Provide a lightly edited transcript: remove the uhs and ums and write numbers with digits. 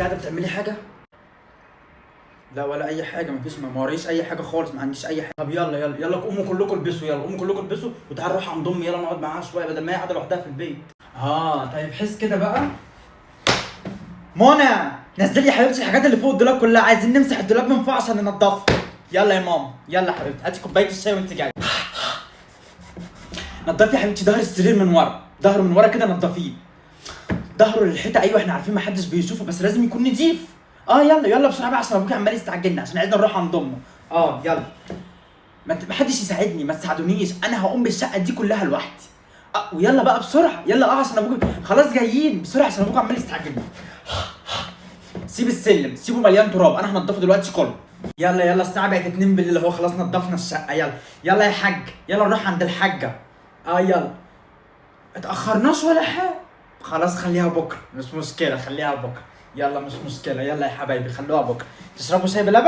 قاعده بتعملي حاجه؟ لا ولا اي حاجه، مفيش، ما وريش اي حاجه خالص، ما عنديش اي حاجه. طب يلا يلا يلا قوموا كلكم البسوا، يلا قوموا كلكم البسوا وتعالوا نروح عند امي، يلا نقعد معاها شويه بدل ما هي قاعده لوحدها في البيت. طيب حس كده بقى. منى نزلي يا حبيبتي الحاجات اللي فوق الدولاب كلها، عايزين نمسح الدولاب من فوق عشان ننضفه. يلا يا ماما، يلا يا حبيبتي هاتي كوبايه الشاي وانت جايه. نضفي يا حبيبتي ظهر السرير من ورا، ظهره من ورا كده نضفيه. ظهره للحيطه، ايوه احنا عارفين محدش بيشوفه بس لازم يكون نضيف. يلا يلا بسرعه بقى عشان ابوكي عمال يستعجلنا عشان عايزنا نروح عند امه. يلا. ما حدش يساعدني، ما تساعدونيش، انا هقوم بالشقه دي كلها لوحدي. ويلا بقى بسرعه، يلا عشان ابوكي خلاص جايين بسرعه عشان ابوكي عمال يستعجلنا. سيب السلم، سيبه مليان تراب، انا هنضفه دلوقتي كله. يلا يلا الساعه بقت 2 بالليل اهو، خلاص نضفنا الشقه. يلا يلا يا حاج، يلا نروح عند الحاجه. يلا اتاخرناش ولا حاجه. خلاص خليها بكره، مش مشكله، خليها بكره. يلا مش مشكله، يلا يا حبايبي خلوها بكره. تشربوا شاي بلبن؟